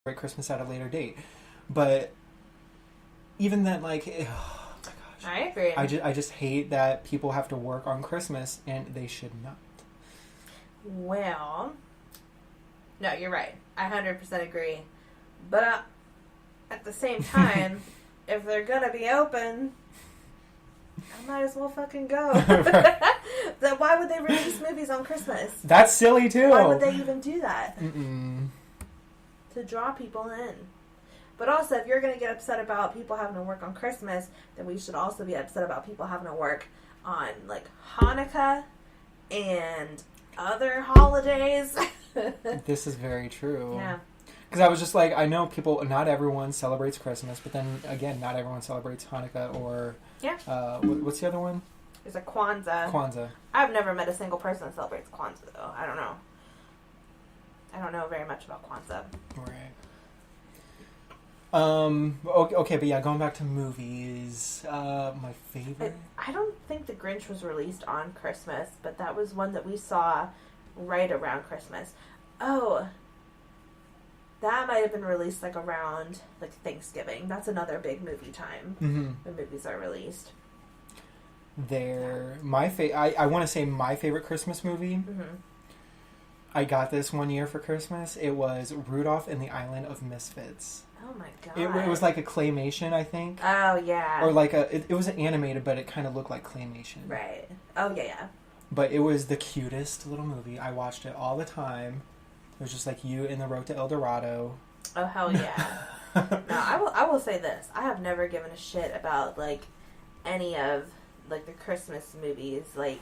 celebrate Christmas at a later date. But even then, like, oh my gosh. I agree. I just hate that people have to work on Christmas, and they should not. Well, no, you're right. I 100% agree. But at the same time, if they're going to be open, I might as well fucking go. Then why would they release movies on Christmas? That's silly, too. Why would they even do that? Mm-mm. To draw people in. But also, if you're going to get upset about people having to work on Christmas, then we should also be upset about people having to work on, like, Hanukkah and other holidays. This is very true. Yeah. Because I was just like, I know people, not everyone celebrates Christmas, but then, again, not everyone celebrates Hanukkah or... Yeah. What's the other one? There's a Kwanzaa. I've never met a single person that celebrates Kwanzaa, though. I don't know. I don't know very much about Kwanzaa. Right. Okay, but yeah, going back to movies, my favorite... I don't think The Grinch was released on Christmas, but that was one that we saw right around Christmas. Oh, that might have been released, like, around, like, Thanksgiving. That's another big movie time when movies are released. I want to say my favorite Christmas movie. Mm-hmm. I got this one year for Christmas. It was Rudolph and the Island of Misfits. Oh my god! It was like a claymation, I think. Oh yeah. Or like it wasn't animated, but it kind of looked like claymation. Right. Oh yeah. But it was the cutest little movie. I watched it all the time. It was just like you in the road to El Dorado. Oh hell yeah! No, I will say this. I have never given a shit about like any of like the Christmas movies. Like,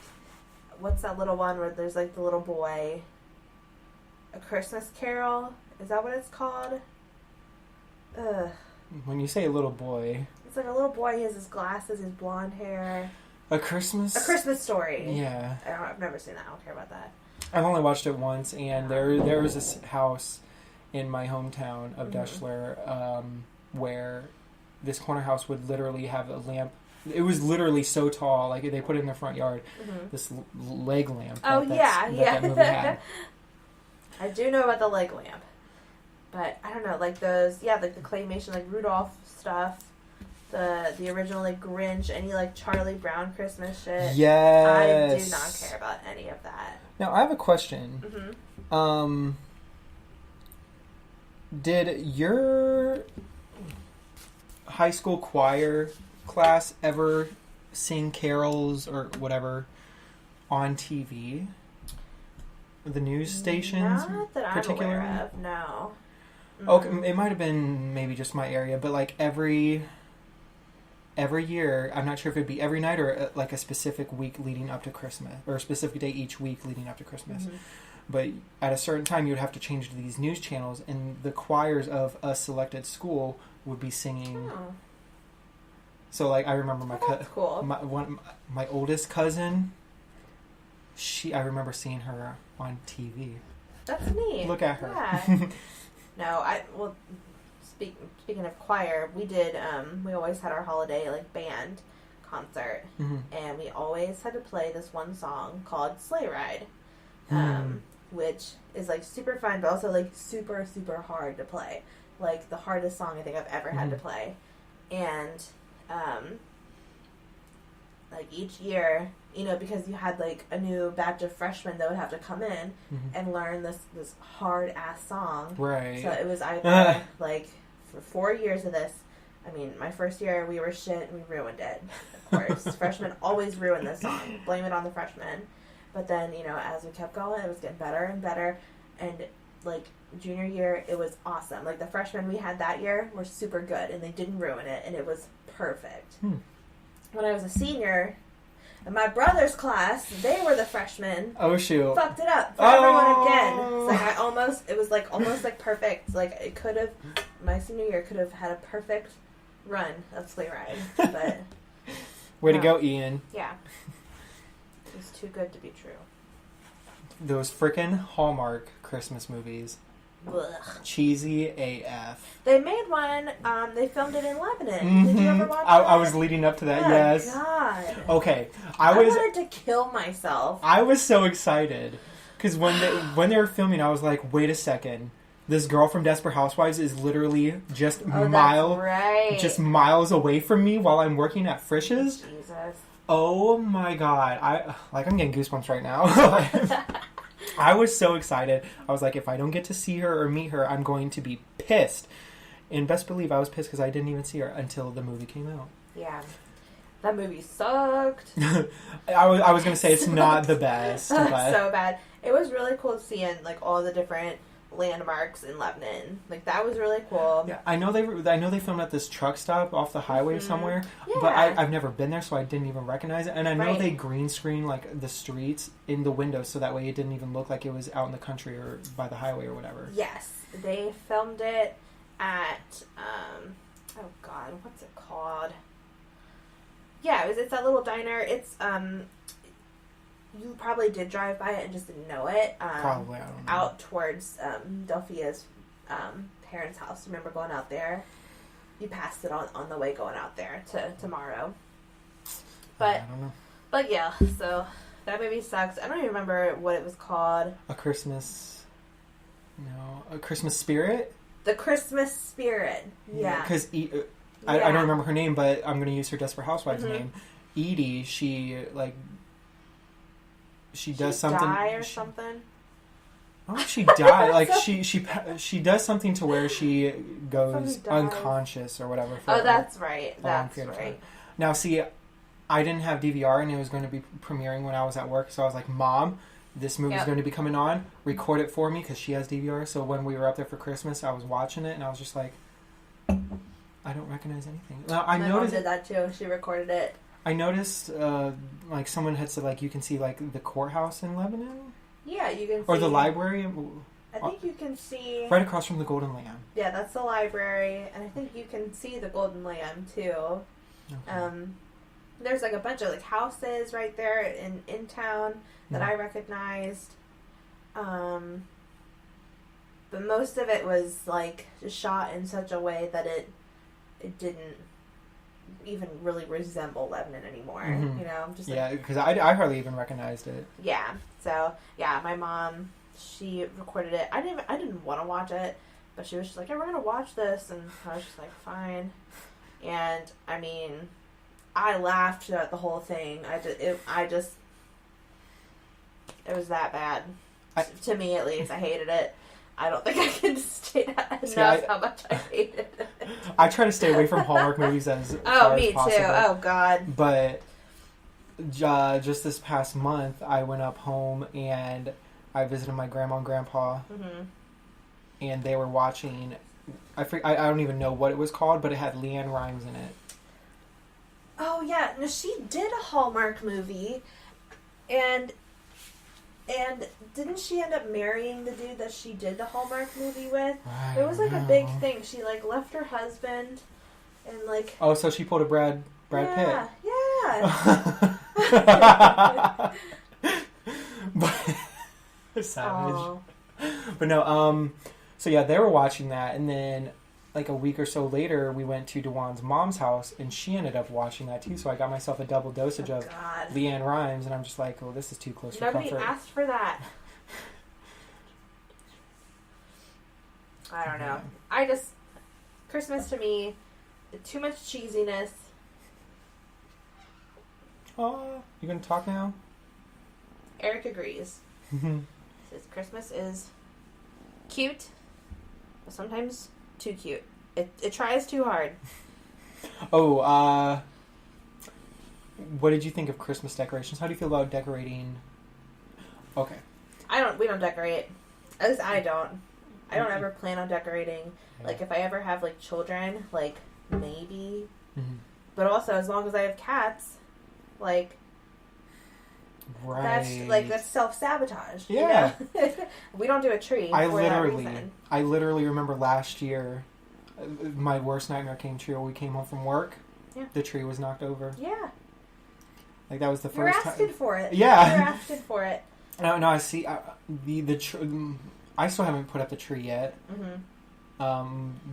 what's that little one where there's like the little boy? A Christmas Carol? Is that what it's called? Ugh. When you say a little boy... It's like a little boy, he has his glasses, his blonde hair. A Christmas Story. Yeah. I've never seen that. I don't care about that. I've only watched it once, and there was this house in my hometown of Deschler where this corner house would literally have a lamp. It was literally so tall, like they put it in their front yard, this leg lamp. That movie had. I do know about the leg lamp. But, I don't know, like those, like the claymation, like Rudolph stuff, the original, like, Grinch, any, like, Charlie Brown Christmas shit. Yes. I do not care about any of that. Now, I have a question. Mm-hmm. Did your high school choir class ever sing carols or whatever on TV? The news stations? Not that I'm aware of, no. Mm-hmm. Okay, it might have been maybe just my area, but like every year, I'm not sure if it'd be every night or like a specific week leading up to Christmas, or a specific day each week leading up to Christmas. Mm-hmm. But at a certain time, you would have to change to these news channels, and the choirs of a selected school would be singing. Oh. So like I remember my oldest cousin. I remember seeing her on TV. That's neat. Look at her. Yeah. No, speaking of choir, we did, we always had our holiday, like, band concert, and we always had to play this one song called Sleigh Ride, which is, like, super fun, but also, like, super, super hard to play. Like, the hardest song I think I've ever had to play. And, like, each year, you know, because you had, like, a new batch of freshmen that would have to come in and learn this hard-ass song. Right. So it was either, like, for 4 years of this, I mean, my first year, we were shit and we ruined it, of course. Freshmen always ruin this song. Blame it on the freshmen. But then, you know, as we kept going, it was getting better and better. And, like, junior year, it was awesome. Like, the freshmen we had that year were super good, and they didn't ruin it, and it was perfect. When I was a senior, in my brother's class, they were the freshmen. Oh, shoot. Fucked it up for everyone again. It's like it was like almost like perfect. Like it could have, my senior year could have had a perfect run of Sleigh Ride. But way to go, Ian. Yeah. It was too good to be true. Those frickin' Hallmark Christmas movies. Ugh. Cheesy AF. They made one, they filmed it in Lebanon. Did you ever watch that? I was leading up to that, yes. God. Okay. I wanted to kill myself. I was so excited. Because when they were filming, I was like, wait a second. this girl from Desperate Housewives is literally just That's right. miles away from me while I'm working at Frisch's. Jesus. Oh my god. I'm getting goosebumps right now. I was so excited. I was like, if I don't get to see her or meet her, I'm going to be pissed. And best believe I was pissed because I didn't even see her until the movie came out. Yeah. That movie sucked. I was going to say it's not the best. But... So bad. It was really cool seeing like all the different landmarks in Lebanon. Like that was really cool. Yeah, I know they filmed at this truck stop off the highway somewhere, Yeah. but I've never been there, so I didn't even recognize it. And I know Right. they green screen like the streets in the windows, so that way it didn't even look like it was out in the country or by the highway or whatever. Yes, they filmed it at oh god, what's it called? Yeah, it's that little diner. It's you probably did drive by it and just didn't know it. Probably, I don't know. Out towards Delphia's parents' house. Remember going out there? You passed it on the way going out there to tomorrow. But I don't know. But yeah, so that movie sucks. I don't even remember what it was called. A Christmas Spirit? The Christmas Spirit. Yeah. Because I don't remember her name, but I'm going to use her Desperate Housewives name. Edie, she does something. Die or something? I don't know if she died. Like she does something to where she goes unconscious or whatever. Oh, that's right. That's right. Now, see, I didn't have DVR, and it was going to be premiering when I was at work. So I was like, "Mom, this movie's going to be coming on. Record it for me," because she has DVR. So when we were up there for Christmas, I was watching it, and I was just like, "I don't recognize anything." Now, My mom did that too. She recorded it. I noticed, like, someone had said, like, you can see, like, the courthouse in Lebanon? Yeah, you can see. Or the library? I think you can see... Right across from the Golden Lamb. Yeah, that's the library. And I think you can see the Golden Lamb, too. Okay. There's, like, a bunch of, like, houses right there in town that I recognized. But most of it was, like, shot in such a way that it didn't even really resemble Lebanon anymore. You know, just yeah, because I hardly even recognized it. Yeah. So yeah, my mom, she recorded it. I didn't want to watch it, but she was just like, "Yeah, we're gonna watch this," and I was just like, "Fine." And I mean, I laughed throughout the whole thing. It was that bad to me, at least. I hated it. I don't think I can state enough how much I hated it. I try to stay away from Hallmark movies as far as possible. Too. Oh, God. But just this past month, I went up home and I visited my grandma and grandpa, and they were watching. I don't even know what it was called, but it had Leanne Rimes in it. Oh yeah, no, she did a Hallmark movie, and didn't she end up marrying the dude that she did the Hallmark movie with? It was like a big thing. She like left her husband, and like. Oh, so she pulled a Brad Pitt. Yeah. Savage. Aww. But no, so yeah, they were watching that, and then like a week or so later, we went to Dewan's mom's house, and she ended up watching that too. So I got myself a double dosage of Leanne Rimes, and I'm just like, "Oh, this is too close for comfort." Nobody asked for that. I don't know. Christmas to me, too much cheesiness. Oh, you gonna talk now? Eric agrees. Says Christmas is cute, but sometimes too cute. It tries too hard. Oh, what did you think of Christmas decorations? How do you feel about decorating? Okay. We don't decorate. At least I don't. I don't ever plan on decorating. Like, if I ever have, like, children, like, maybe. But also, as long as I have cats, like... Right. That's self-sabotage. Yeah. You know? We don't do a tree I that reason. literally remember last year, my worst nightmare came true. We came home from work. Yeah. The tree was knocked over. Yeah. Like, that was the You're first time. asking for it. Yeah. You're asking for it. No, I see. I still haven't put up the tree yet.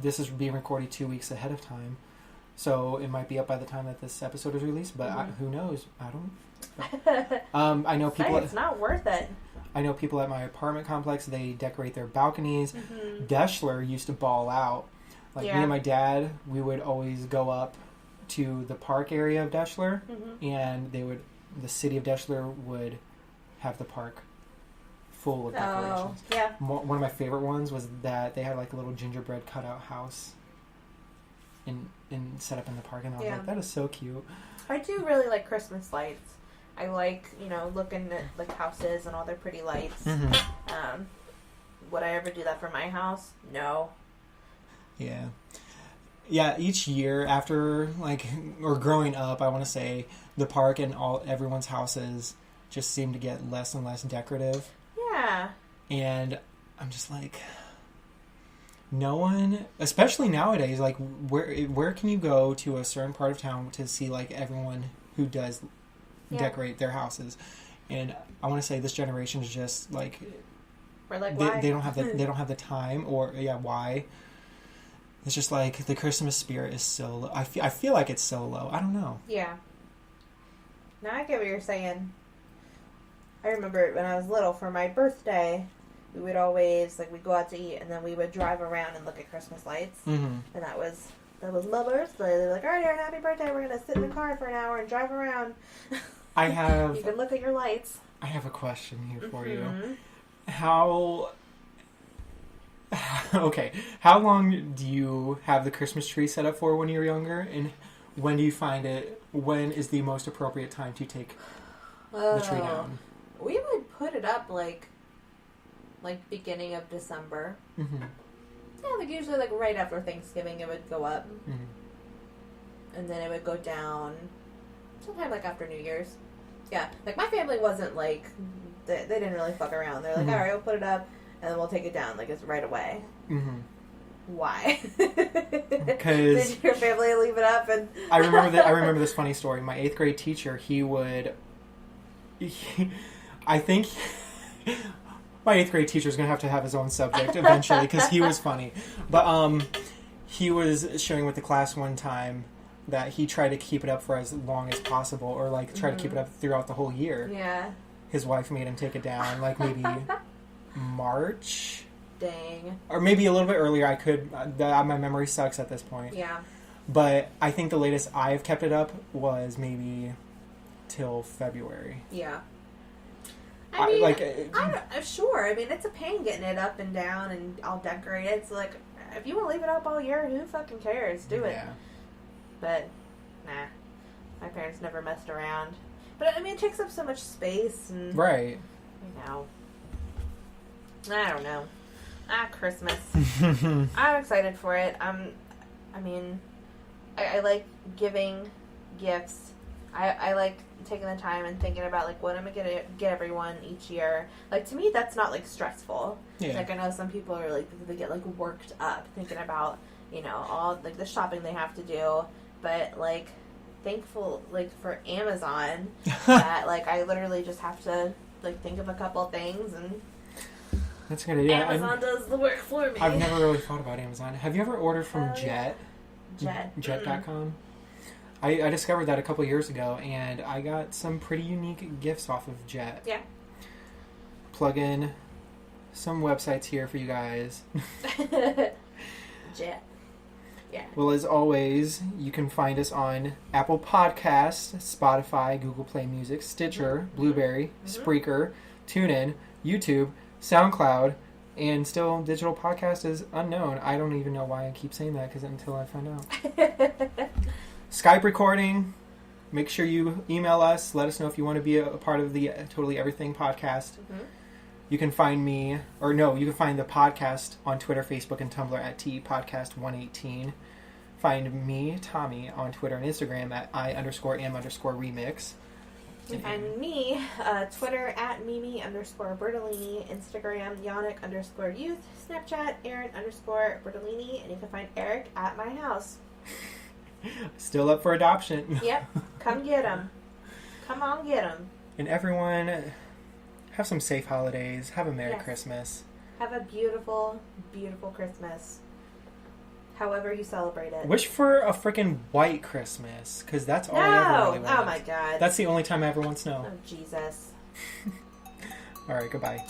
This is being recorded 2 weeks ahead of time. So it might be up by the time that this episode is released, but who knows? I don't. I know people. It's not worth it. I know people at my apartment complex. They decorate their balconies. Deschler used to ball out. Like me and my dad, we would always go up to the park area of Deschler, and the city of Deschler would have the park full of decorations. Oh, yeah. One of my favorite ones was that they had like a little gingerbread cutout house and set up in the park, and I was like, that is so cute. I do really like Christmas lights. I like, looking at like houses and all their pretty lights. Would I ever do that for my house? No. Yeah. Yeah, each year after, or growing up, I want to say, the park and everyone's houses just seem to get less and less decorative. Yeah. And I'm just like, no one, especially nowadays, like, where can you go to a certain part of town to see, like, everyone who does decorate their houses? And I want to say this generation is just, like, we're like, why? They don't have the time, or, why? It's just like the Christmas spirit is so low. I feel like it's so low. I don't know. Yeah. Now I get what you're saying. I remember when I was little, for my birthday, we would always, we'd go out to eat, and then we would drive around and look at Christmas lights. And that was my birthday. They're like, all right, Erin, happy birthday. We're going to sit in the car for an hour and drive around. You can look at your lights. I have a question here for you. How long do you have the Christmas tree set up for when you're younger? And when do you find it? When is the most appropriate time to take the tree down? We would put it up like beginning of December. Yeah, usually right after Thanksgiving it would go up. And then it would go down sometime after New Year's. Yeah, my family wasn't they didn't really fuck around. They're like, all right, we'll put it up. And then we'll take it down, it's right away. Why? Because did your family leave it up? And I remember this funny story. My 8th grade teacher, I think my 8th grade teacher is going to have his own subject eventually because he was funny. But he was sharing with the class one time that he tried to keep it up for as long as possible, or try to keep it up throughout the whole year. Yeah. His wife made him take it down, maybe March. Dang. Or maybe a little bit earlier. My memory sucks at this point. Yeah. But I think the latest I've kept it up was maybe till February. Yeah. I'm sure. It's a pain getting it up and down and all decorated. So, if you want to leave it up all year, who fucking cares? Do it. Yeah. But, nah. My parents never messed around. But, it takes up so much space. And, right. I don't know. Christmas. I'm excited for it. I like giving gifts. I like taking the time and thinking about what I'm gonna get everyone each year. To me, that's not stressful. Yeah. I know some people are they get worked up thinking about all the shopping they have to do. But thankful for Amazon that I literally just have to think of a couple things and. That's a good idea. Amazon does the work for me. I've never really thought about Amazon. Have you ever ordered from Jet? Jet.com? I discovered that a couple years ago, and I got some pretty unique gifts off of Jet. Yeah. Plug in some websites here for you guys. Jet. Yeah. Well, as always, you can find us on Apple Podcasts, Spotify, Google Play Music, Stitcher, Blueberry, Spreaker, TuneIn, YouTube, SoundCloud, and still digital podcast is unknown. I don't even know why I keep saying that until I find out. Skype recording. Make sure you email us. Let us know if you want to be a part of the Totally Everything podcast. You can find you can find the podcast on Twitter, Facebook, and Tumblr at TPodcast118. Find me, Tommy, on Twitter and Instagram at I_am_remix. You can find me, Twitter at Mimi_Bertolini, Instagram, Yannick_youth, Snapchat, Erin_Bertolini, and you can find Eric at my house. Still up for adoption. Yep. Come get him. Come on, get him. And everyone, have some safe holidays. Have a Merry Christmas. Have a beautiful, beautiful Christmas. However you celebrate it. Wish for a freaking white Christmas, because that's all No! I ever really want. Oh my god. That's the only time I ever want snow. Oh, Jesus. Alright, goodbye.